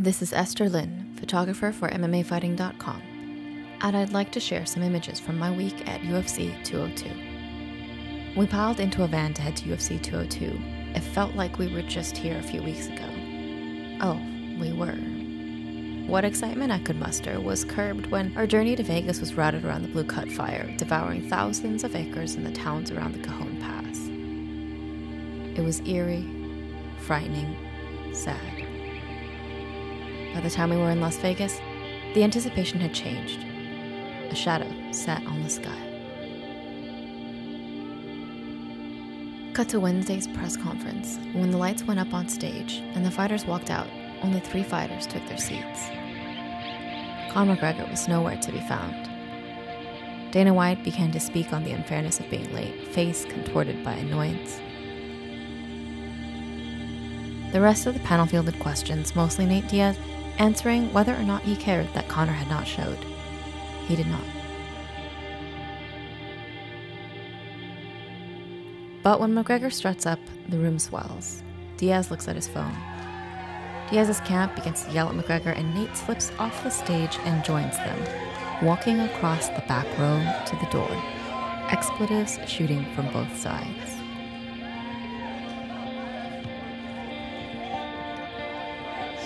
This is Esther Lynn, photographer for MMAfighting.com, and I'd like to share some images from my week at UFC 202. We piled into a van to head to UFC 202. It felt like we were just here a few weeks ago. Oh, we were. What excitement I could muster was curbed when our journey to Vegas was routed around the Blue Cut Fire, devouring thousands of acres in the towns around the Cajon Pass. It was eerie, frightening, sad. By the time we were in Las Vegas, the anticipation had changed. A shadow sat on the sky. Cut to Wednesday's press conference. When the lights went up on stage and the fighters walked out, only 3 fighters took their seats. Conor McGregor was nowhere to be found. Dana White began to speak on the unfairness of being late, face contorted by annoyance. The rest of the panel fielded questions, mostly Nate Diaz, answering whether or not he cared that Conor had not showed. He did not. But when McGregor struts up, the room swells. Diaz looks at his phone. Diaz's camp begins to yell at McGregor, and Nate slips off the stage and joins them, walking across the back row to the door, expletives shooting from both sides.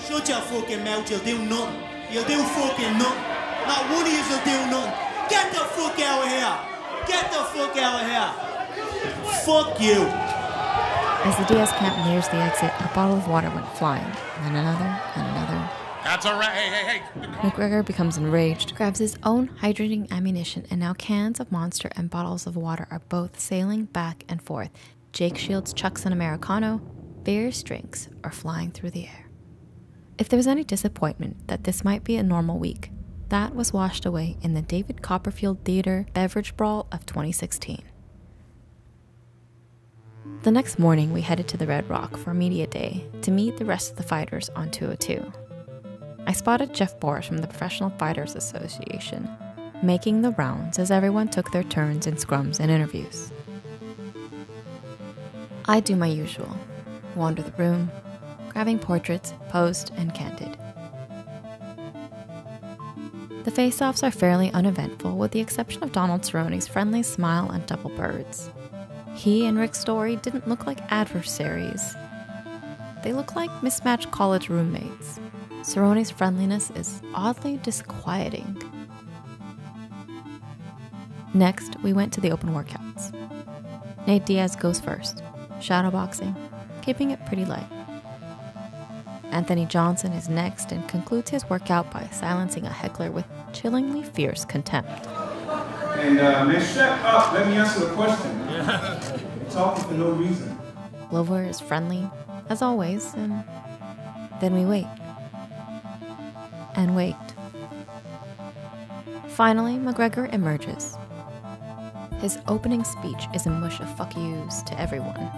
Shut your fucking mouth, you'll do nothing. You'll do fucking nothing. Not one of you will do nothing. Get the fuck out of here. Get the fuck out of here. Fuck you. As the Diaz camp nears the exit, a bottle of water went flying, then another, and another. That's all right. Hey. McGregor becomes enraged, grabs his own hydrating ammunition, and now cans of Monster and bottles of water are both sailing back and forth. Jake Shields chucks an Americano. Beer's drinks are flying through the air. If there was any disappointment that this might be a normal week, that was washed away in the David Copperfield Theater beverage brawl of 2016. The next morning, we headed to the Red Rock for Media Day to meet the rest of the fighters on 202. I spotted Jeff Boris from the Professional Fighters Association, making the rounds as everyone took their turns in scrums and interviews. I do my usual, wander the room, grabbing portraits, posed and candid. The face-offs are fairly uneventful, with the exception of Donald Cerrone's friendly smile and double birds. He and Rick Story didn't look like adversaries. They look like mismatched college roommates. Cerrone's friendliness is oddly disquieting. Next, we went to the open workouts. Nate Diaz goes first, shadowboxing, keeping it pretty light. Anthony Johnson is next and concludes his workout by silencing a heckler with chillingly fierce contempt. And man, shut up. Let me answer the question. You're talking for no reason. Glover is friendly, as always, and then we wait. And wait. Finally, McGregor emerges. His opening speech is a mush of fuck yous to everyone.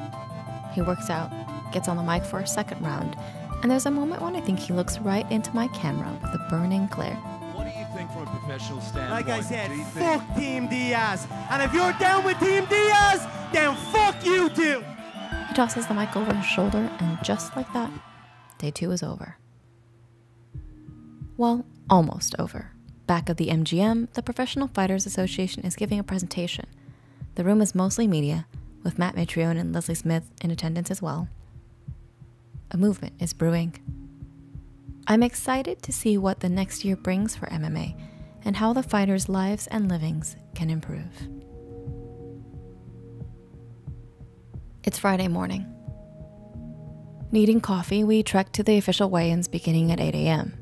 He works out, gets on the mic for a second round, and there's a moment when I think he looks right into my camera with a burning glare. What do you think from a professional standpoint? Like I said, fuck Team Diaz. And if you're down with Team Diaz, then fuck you too. He tosses the mic over his shoulder, and just like that, day 2 is over. Well, almost over. Back at the MGM, the Professional Fighters Association is giving a presentation. The room is mostly media, with Matt Mitrione and Leslie Smith in attendance as well. A movement is brewing. I'm excited to see what the next year brings for MMA and how the fighters' lives and livings can improve. It's Friday morning. Needing coffee, we trekked to the official weigh-ins beginning at 8 a.m.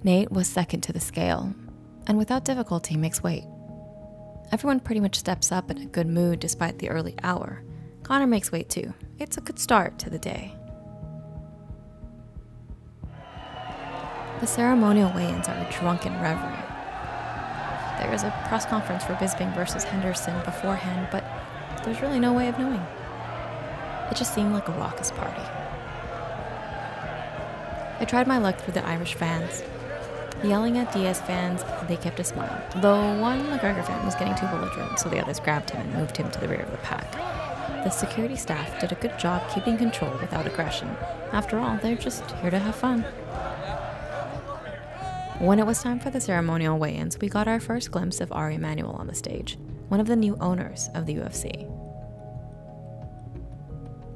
Nate was second to the scale, and without difficulty makes weight. Everyone pretty much steps up in a good mood despite the early hour. Conor makes weight too. It's a good start to the day. The ceremonial weigh-ins are a drunken reverie. There is a press conference for Bisping versus Henderson beforehand, but there's really no way of knowing. It just seemed like a raucous party. I tried my luck through the Irish fans. Yelling at Diaz fans, they kept a smile, though one McGregor fan was getting too belligerent, so the others grabbed him and moved him to the rear of the pack. the security staff did a good job keeping control without aggression. After all, they're just here to have fun. When it was time for the ceremonial weigh-ins, we got our first glimpse of Ari Emanuel on the stage, one of the new owners of the UFC.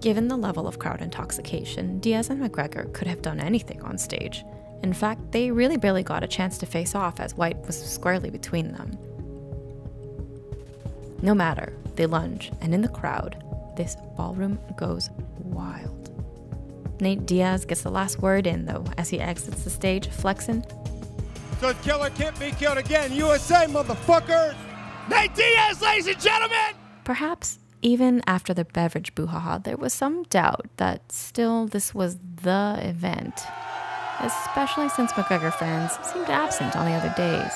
Given the level of crowd intoxication, Diaz and McGregor could have done anything on stage. In fact, they really barely got a chance to face off as White was squarely between them. No matter, they lunge, and in the crowd, this ballroom goes wild. Nate Diaz gets the last word in, though, as he exits the stage, flexing. So killer can't be killed again. USA, motherfuckers! Nate Diaz, ladies and gentlemen! Perhaps even after the beverage brouhaha, there was some doubt that still this was the event, especially since McGregor fans seemed absent on the other days.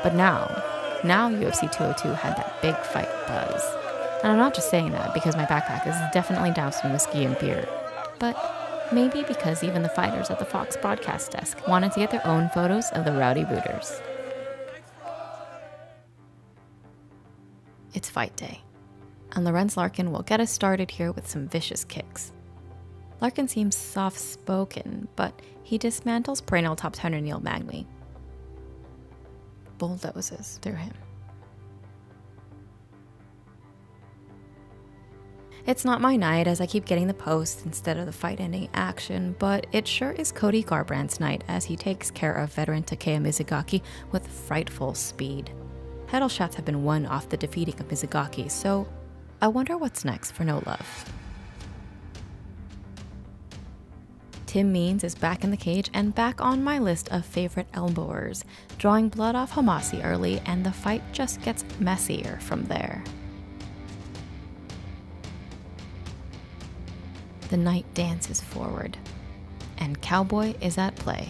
But now UFC 202 had that big fight buzz. And I'm not just saying that because my backpack is definitely doused in whiskey and beer, but maybe because even the fighters at the Fox broadcast desk wanted to get their own photos of the rowdy rooters. It's fight day, and Lorenz Larkin will get us started here with some vicious kicks. Larkin seems soft-spoken, but he dismantles perennial top 10 Neil Magny. Bulldozes through him. It's not my night as I keep getting the post instead of the fight-ending action, but it sure is Cody Garbrandt's night as he takes care of veteran Takeya Mizugaki with frightful speed. Title shots have been won off the defeating of Mizugaki, so I wonder what's next for No Love. Tim Means is back in the cage and back on my list of favorite elbowers, drawing blood off Homasi early, and the fight just gets messier from there. The night dances forward, and Cowboy is at play.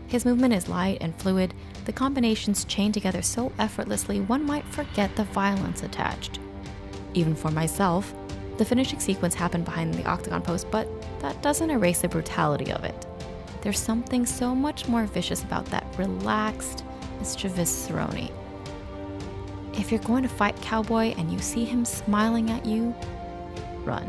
His movement is light and fluid, the combinations chain together so effortlessly one might forget the violence attached. Even for myself, the finishing sequence happened behind the octagon post, but that doesn't erase the brutality of it. There's something so much more vicious about that relaxed, mischievous Cerrone. If you're going to fight Cowboy and you see him smiling at you, run.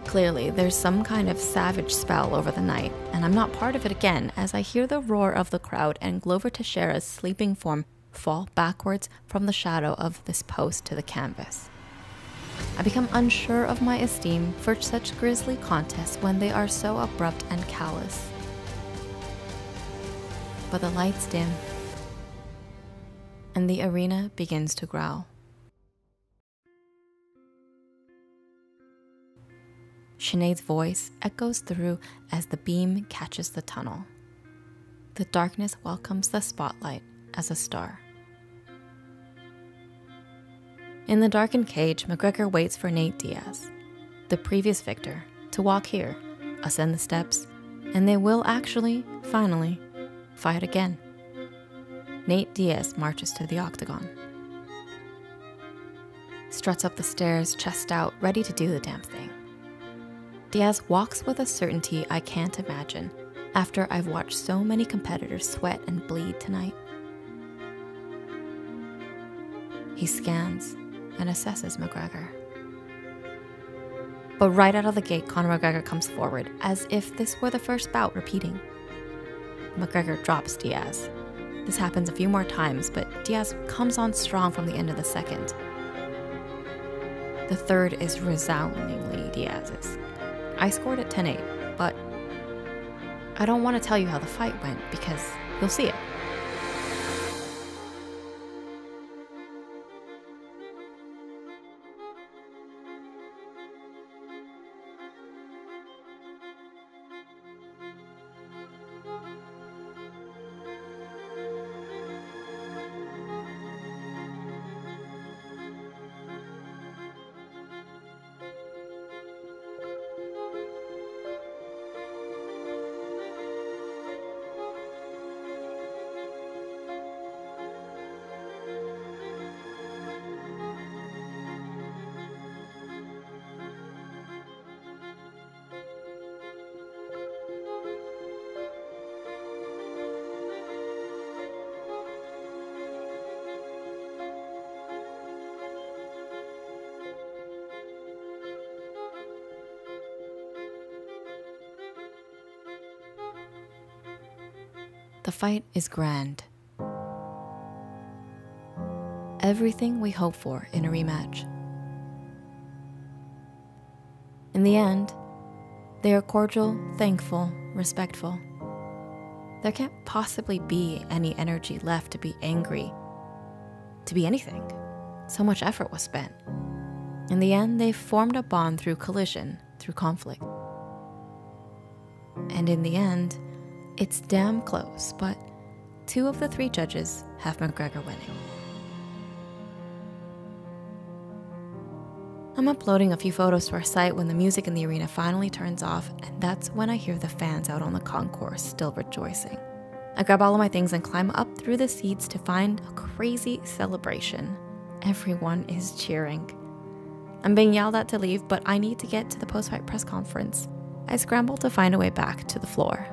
Clearly, there's some kind of savage spell over the night, and I'm not part of it again as I hear the roar of the crowd and Glover Teixeira's sleeping form fall backwards from the shadow of this post to the canvas. I become unsure of my esteem for such grisly contests when they are so abrupt and callous. But the lights dim, and the arena begins to growl. Sinead's voice echoes through as the beam catches the tunnel. The darkness welcomes the spotlight as a star. In the darkened cage, McGregor waits for Nate Diaz, the previous victor, to walk here, ascend the steps, and they will actually, finally, fight again. Nate Diaz marches to the octagon. Struts up the stairs, chest out, ready to do the damn thing. Diaz walks with a certainty I can't imagine after I've watched so many competitors sweat and bleed tonight. He scans and assesses McGregor. But right out of the gate, Conor McGregor comes forward, as if this were the first bout repeating. McGregor drops Diaz. This happens a few more times, but Diaz comes on strong from the end of the second. The third is resoundingly Diaz's. I scored it 10-8, but I don't want to tell you how the fight went because you'll see it. The fight is grand. Everything we hope for in a rematch. In the end, they are cordial, thankful, respectful. There can't possibly be any energy left to be angry, to be anything. So much effort was spent. In the end, they formed a bond through collision, through conflict. And in the end, it's damn close, but 2 of the 3 judges have McGregor winning. I'm uploading a few photos to our site when the music in the arena finally turns off, and that's when I hear the fans out on the concourse still rejoicing. I grab all of my things and climb up through the seats to find a crazy celebration. Everyone is cheering. I'm being yelled at to leave, but I need to get to the post-fight press conference. I scramble to find a way back to the floor.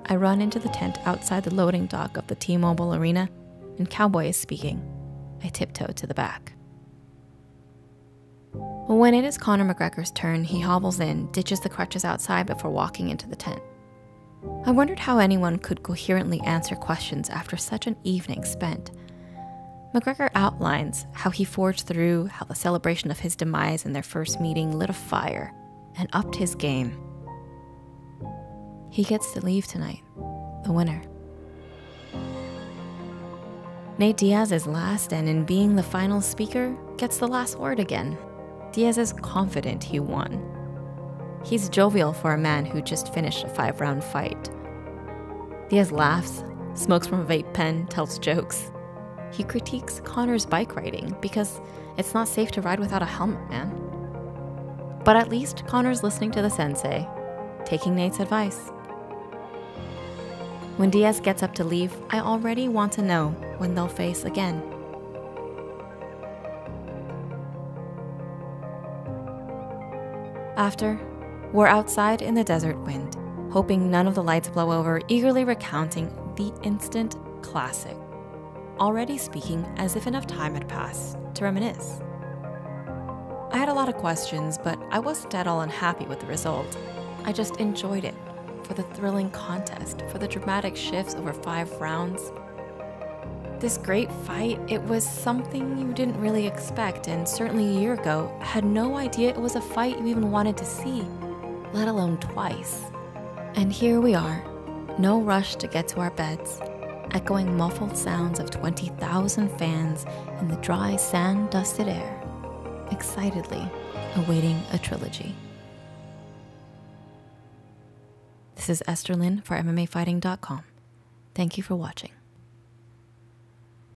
I run into the tent outside the loading dock of the T-Mobile Arena, and Cowboy is speaking. I tiptoe to the back. When it is Conor McGregor's turn, he hobbles in, ditches the crutches outside before walking into the tent. I wondered how anyone could coherently answer questions after such an evening spent. McGregor outlines how he forged through, how the celebration of his demise in their first meeting lit a fire and upped his game. He gets to leave tonight, the winner. Nate Diaz is last, and in being the final speaker, gets the last word again. Diaz is confident he won. He's jovial for a man who just finished a 5-round fight. Diaz laughs, smokes from a vape pen, tells jokes. He critiques Conor's bike riding because it's not safe to ride without a helmet, man. But at least Conor's listening to the sensei, taking Nate's advice. When Diaz gets up to leave, I already want to know when they'll face again. After, we're outside in the desert wind, hoping none of the lights blow over, eagerly recounting the instant classic, already speaking as if enough time had passed to reminisce. I had a lot of questions, but I wasn't at all unhappy with the result. I just enjoyed it, for the thrilling contest, for the dramatic shifts over 5 rounds. This great fight, it was something you didn't really expect, and certainly a year ago, had no idea it was a fight you even wanted to see, let alone twice. And here we are, no rush to get to our beds, echoing muffled sounds of 20,000 fans in the dry, sand-dusted air, excitedly awaiting a trilogy. This is Esther Lynn for MMAfighting.com. Thank you for watching.